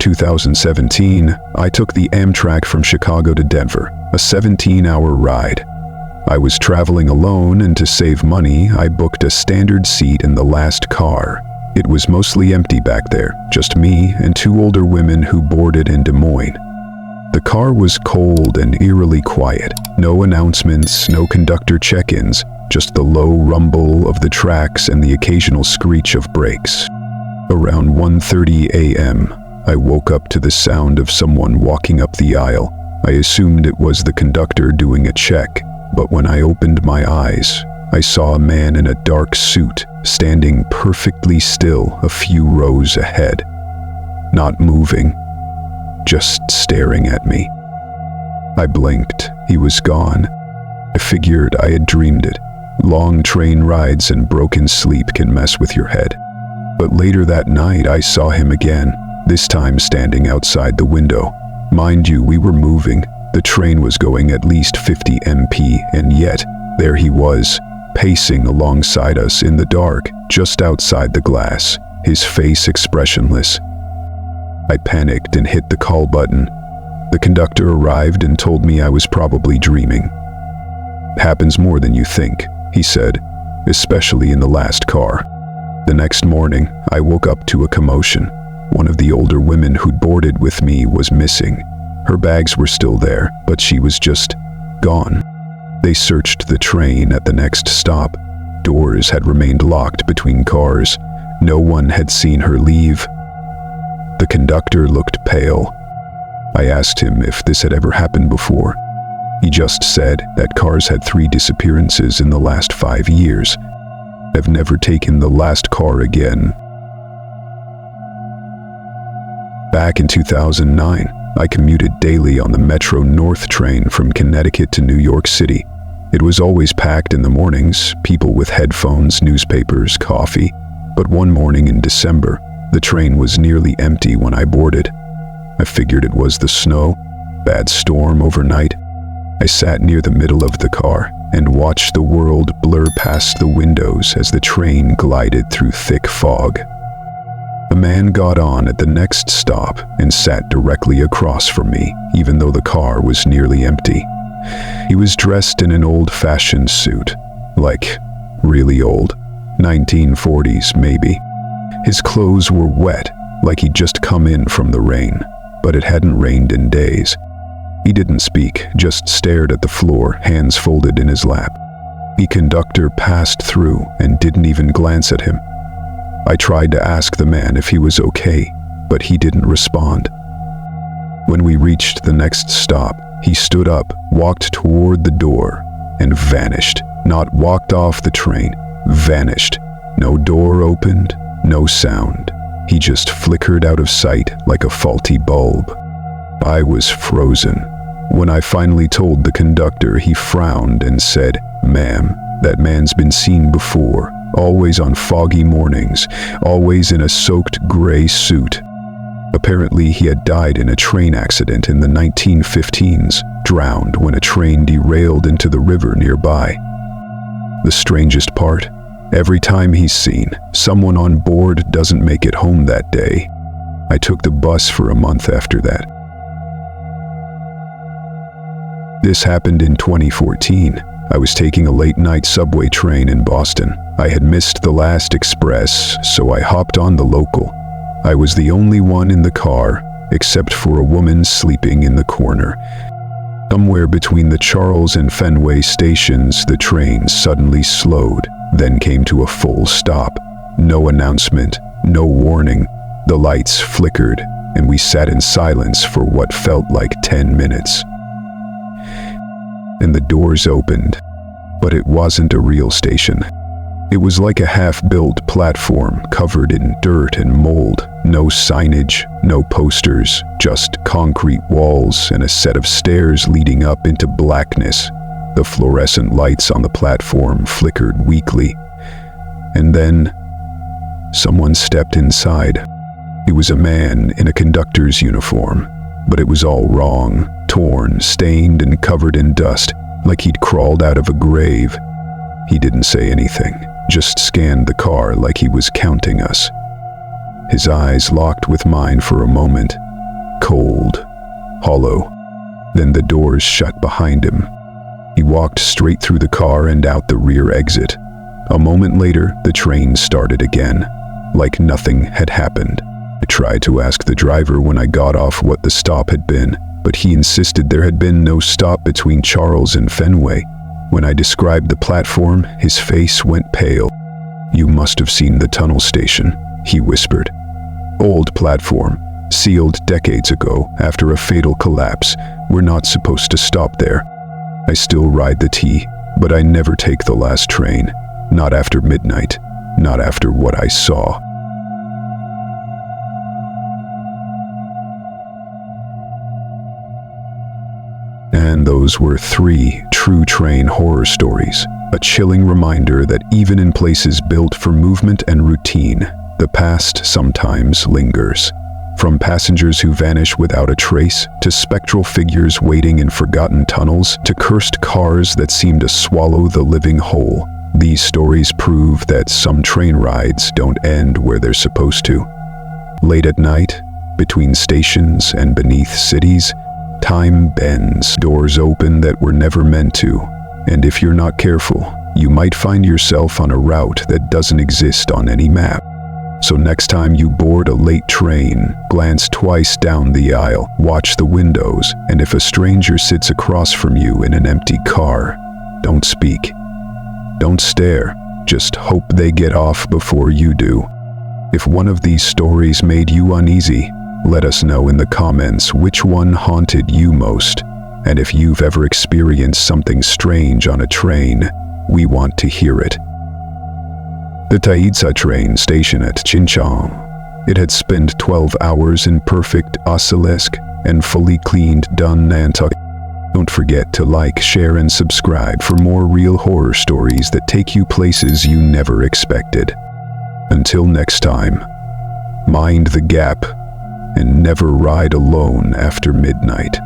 2017, I took the Amtrak from Chicago to Denver, a 17-hour ride. I was traveling alone, and to save money, I booked a standard seat in the last car. It was mostly empty back there, just me and two older women who boarded in Des Moines. The car was cold and eerily quiet. No announcements, no conductor check-ins, just the low rumble of the tracks and the occasional screech of brakes. Around 1:30 a.m., I woke up to the sound of someone walking up the aisle. I assumed it was the conductor doing a check, but when I opened my eyes, I saw a man in a dark suit standing perfectly still a few rows ahead. Not moving, just staring at me. I blinked. He was gone. I figured I had dreamed it. Long train rides and broken sleep can mess with your head. But later that night, I saw him again, this time standing outside the window. Mind you, we were moving. The train was going at least 50 mph, and yet, there he was, pacing alongside us in the dark, just outside the glass, his face expressionless. I panicked and hit the call button. The conductor arrived and told me I was probably dreaming. "It happens more than you think," he said, "especially in the last car." The next morning, I woke up to a commotion. One of the older women who'd boarded with me was missing. Her bags were still there, but she was just gone. They searched the train at the next stop. Doors had remained locked between cars. No one had seen her leave. The conductor looked pale. I asked him if this had ever happened before. He just said that cars had 3 disappearances in the last 5 years. I've never taken the last car again. Back in 2009, I commuted daily on the Metro North train from Connecticut to New York City. It was always packed in the mornings, people with headphones, newspapers, coffee. But one morning in December, the train was nearly empty when I boarded. I figured it was the snow, bad storm overnight. I sat near the middle of the car and watched the world blur past the windows as the train glided through thick fog. A man got on at the next stop and sat directly across from me, even though the car was nearly empty. He was dressed in an old-fashioned suit, like really old, 1940s maybe. His clothes were wet, like he'd just come in from the rain, but it hadn't rained in days. He didn't speak, just stared at the floor, hands folded in his lap. The conductor passed through and didn't even glance at him. I tried to ask the man if he was okay, but he didn't respond. When we reached the next stop, he stood up, walked toward the door, and vanished. Not walked off the train, vanished. No door opened, no sound. He just flickered out of sight like a faulty bulb. I was frozen. When I finally told the conductor, he frowned and said, "Ma'am, that man's been seen before, always on foggy mornings, always in a soaked gray suit." Apparently, he had died in a train accident in the 1915s, drowned when a train derailed into the river nearby. The strangest part, every time he's seen, someone on board doesn't make it home that day. I took the bus for a month after that. This happened in 2014. I was taking a late-night subway train in Boston. I had missed the last express, so I hopped on the local. I was the only one in the car, except for a woman sleeping in the corner. Somewhere between the Charles and Fenway stations, the train suddenly slowed, then came to a full stop. No announcement, no warning. The lights flickered, and we sat in silence for what felt like 10 minutes. And the doors opened, but it wasn't a real station. It was like a half-built platform covered in dirt and mold. No signage, no posters, just concrete walls and a set of stairs leading up into blackness. The fluorescent lights on the platform flickered weakly. And then, someone stepped inside. He was a man in a conductor's uniform, but it was all wrong, torn, stained, and covered in dust, like he'd crawled out of a grave. He didn't say anything, just scanned the car like he was counting us. His eyes locked with mine for a moment, cold, hollow. Then the doors shut behind him. He walked straight through the car and out the rear exit. A moment later, the train started again, like nothing had happened. I tried to ask the driver when I got off what the stop had been, but he insisted there had been no stop between Charles and Fenway. When I described the platform, his face went pale. "You must have seen the tunnel station," he whispered. "Old platform, sealed decades ago after a fatal collapse. We're not supposed to stop there. I still ride the T, but I never take the last train. Not after midnight. Not after what I saw." And those were 3 true train horror stories, a chilling reminder that even in places built for movement and routine, the past sometimes lingers. From passengers who vanish without a trace, to spectral figures waiting in forgotten tunnels, to cursed cars that seem to swallow the living whole, these stories prove that some train rides don't end where they're supposed to. Late at night, between stations and beneath cities, time bends, doors open that were never meant to, and if you're not careful, you might find yourself on a route that doesn't exist on any map. So next time you board a late train, glance twice down the aisle, watch the windows, and if a stranger sits across from you in an empty car, don't speak. Don't stare, just hope they get off before you do. If one of these stories made you uneasy, let us know in the comments which one haunted you most. And if you've ever experienced something strange on a train, we want to hear it. The Taidsa train station at Chinchang. It had spent 12 hours in perfect obelisk and fully cleaned done Nantucket. Don't forget to like, share, and subscribe for more real horror stories that take you places you never expected. Until next time, mind the gap and never ride alone after midnight.